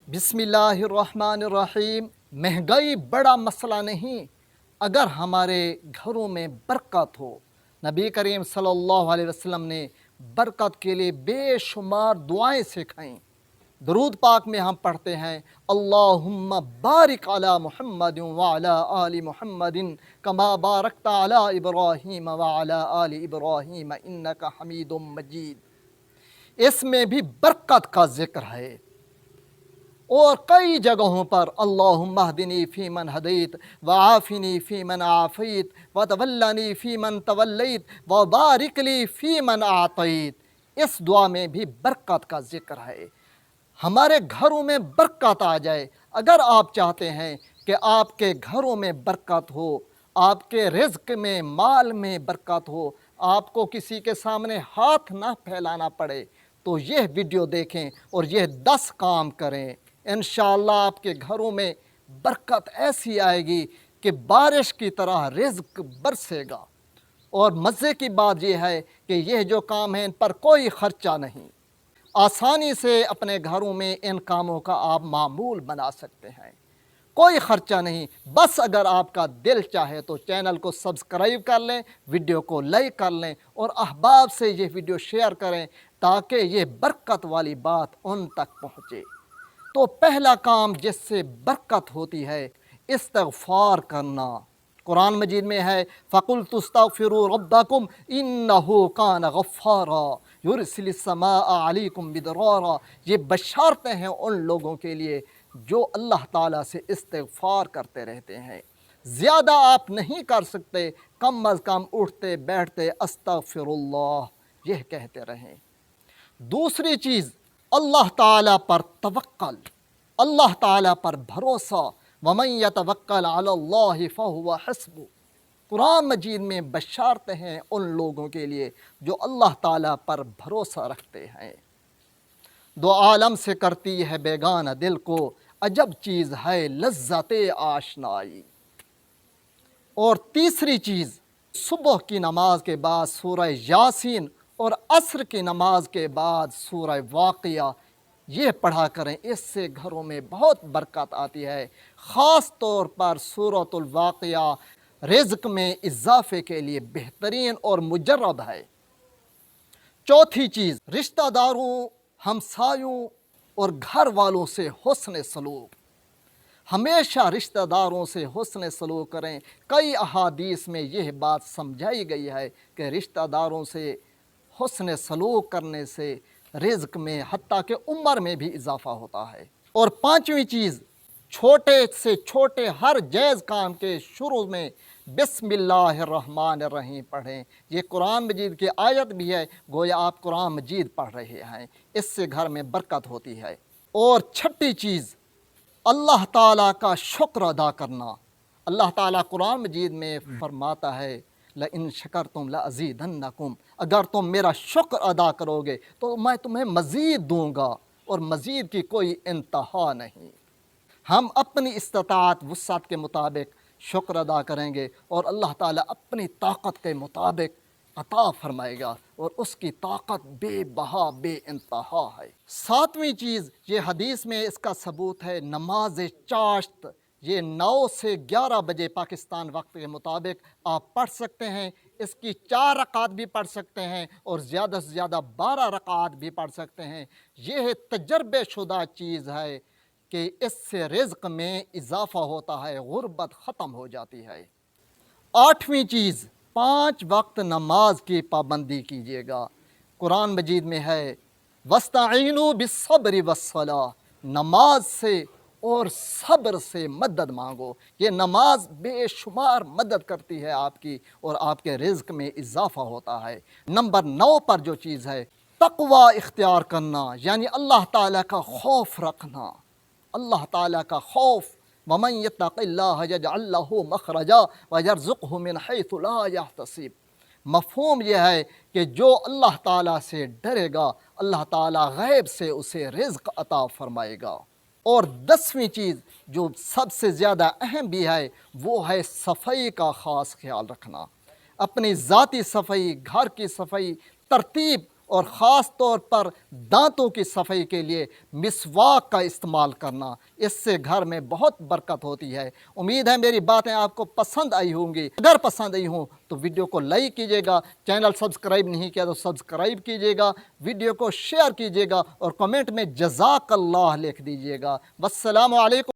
बिस्मिल्लाहिर्रहमानिर्रहीम। महंगाई बड़ा मसला नहीं अगर हमारे घरों में बरकत हो। नबी करीम सल्लल्लाहु अलैहि वसल्लम ने बरकत के लिए बेशुमार दुआएं सिखाईं। दरूद पाक में हम पढ़ते हैं, अल्लाहुम्मा बारिक अला मुहम्मद व अला आलि मुहम्मदिन कमा बारकता अला इब्राहीम व अला आलि इब्राहीम इन्नका हमीदुम मजीद। इसमें भी बरकत का जिक्र है और कई जगहों पर अल्लाहुम्मा हदिनी फ़ीमन हदैत व आफ़िनी फ़ीमन आफ़ैत व तवल्लनी फ़ीमन तवल्लैत व बारिक ली फ़ीमन आतैत। इस दुआ में भी बरकत का जिक्र है। हमारे घरों में बरकत आ जाए। अगर आप चाहते हैं कि आपके घरों में बरकत हो, आपके रिज़्क़ में, माल में बरकत हो, आपको किसी के सामने हाथ ना फैलाना पड़े, तो यह वीडियो देखें और यह 10 काम करें। इंशाअल्लाह आपके घरों में बरकत ऐसी आएगी कि बारिश की तरह रिज़्क़ बरसेगा। और मज़े की बात यह है कि यह जो काम है इन पर कोई ख़र्चा नहीं। आसानी से अपने घरों में इन कामों का आप मामूल बना सकते हैं, कोई ख़र्चा नहीं। बस अगर आपका दिल चाहे तो चैनल को सब्सक्राइब कर लें, वीडियो को लाइक कर लें और अहबाब से ये वीडियो शेयर करें ताकि ये बरकत वाली बात उन तक पहुँचे। तो पहला काम जिससे बरकत होती है, इस्तिग़फ़ार करना। कुरान मजीद में है, फ़क़ुल्तु अस्तग़फ़िरू रब्बकुम इन्नहु कान गफ़्फ़ारा युरसिलिस समाअ अलैकुम बिदरारा। ये बशारतें हैं उन लोगों के लिए जो अल्लाह ताला से इस्तिग़फ़ार करते रहते हैं। ज़्यादा आप नहीं कर सकते, कम अज़ कम उठते बैठते अस्तग़फ़िरुल्लाह यह कहते रहें। दूसरी चीज़, अल्लाह ताला पर तवक्कल, अल्लाह ताला पर भरोसा। वमन यतवक्कल अलल्लाहि फहुव हस्बुह। कुरान मजीद में बशारतें हैं उन लोगों के लिए जो अल्लाह ताला पर भरोसा रखते हैं। दो आलम से करती है बेगाना दिल को, अजब चीज़ है लज्जते आशनाई। और तीसरी चीज़, सुबह की नमाज के बाद सूरह यासीन और असर की नमाज के बाद सूरह वाक़िया ये पढ़ा करें। इससे घरों में बहुत बरकत आती है। ख़ास तौर पर सूरतुल वाक़िया रिज़्क़ में इज़ाफ़े के लिए बेहतरीन और मुजर्रब है। चौथी चीज़, रिश्तेदारों, हमसायों और घर वालों से हुस्न सलूक। हमेशा रिश्तेदारों से हुस्न सलूक करें। कई अहादीस में यह बात समझाई गई है कि रिश्तेदारों से हुस्न सलूक करने से रिज़्क़ में हत्ता के उम्र में भी इजाफ़ा होता है। और पाँचवीं चीज़, छोटे से छोटे हर जायज़ काम के शुरू में बिस्मिल्लाहिर्रहमानिर्रहीम पढ़ें। ये कुरान मजीद की आयत भी है, गोया आप कुरान मजीद पढ़ रहे हैं। इससे घर में बरकत होती है। और छठी चीज़, अल्लाह ताला का शुक्र अदा करना। अल्लाह ताला कुरान मजीद में फरमाता है, लइन शकरतुम लअज़ीदन्नकुम। अगर तुम मेरा शुक्र अदा करोगे तो मैं तुम्हें मज़ीद दूँगा और मज़ीद की कोई इंतहा नहीं। हम अपनी इस्तिताअत वुसअत के मुताबिक शुक्र अदा करेंगे और अल्लाह ताला अपनी ताकत के मुताबिक अता फरमाएगा और उसकी ताकत बेबहा बेइंतहा है। सातवीं चीज़, ये हदीस में इसका सबूत है, नमाज चाश्त। ये 9 से 11 बजे पाकिस्तान वक्त के मुताबिक आप पढ़ सकते हैं। इसकी 4 रकात भी पढ़ सकते हैं और ज़्यादा से ज़्यादा 12 रकात भी पढ़ सकते हैं। यह तजर्बे शुदा चीज़ है कि इससे रिज़्क़ में इजाफ़ा होता है, गुर्बत ख़त्म हो जाती है। आठवीं चीज़, 5 वक्त नमाज की पाबंदी कीजिएगा। कुरान मजीद में है, वस्तईनु बिस्सब्रि वस्सलाह। नमाज से और सब्र से मदद मांगो। ये नमाज बेशुमार मदद करती है आपकी और आपके रिज़्क़ में इजाफ़ा होता है। नंबर 9 पर जो चीज़ है, तक़वा इख्तियार करना, यानी अल्लाह ताला का खौफ रखना। अल्लाह ताला का खौफ, वमन यत्तक़िल्लाह यजअल लहू मख़रजा व यरज़ुक़हु मिन हैथु ला यहतसिब। मफ़हूम यह है कि जो अल्लाह ताला से डरेगा, अल्लाह ताला गैब से उसे रिज़्क़ अता फ़रमाएगा। और 10वीं चीज़ जो सबसे ज़्यादा अहम भी है, वो है सफ़ाई का ख़ास ख्याल रखना। अपनी ज़ाती सफ़ाई, घर की सफ़ाई, तरतीब اور خاص طور پر دانتوں کی صفائی کے لیے مسواک کا استعمال کرنا، اس سے گھر میں بہت برکت ہوتی ہے۔ امید ہے میری باتیں آپ کو پسند آئی ہوں گی۔ اگر پسند آئی ہوں تو ویڈیو کو لائک کیجیے گا، چینل سبسکرائب نہیں کیا تو سبسکرائب کیجیے گا، ویڈیو کو شیئر کیجیے گا اور کمنٹ میں جزاک اللہ لکھ دیجیے گا۔ والسلام علیکم۔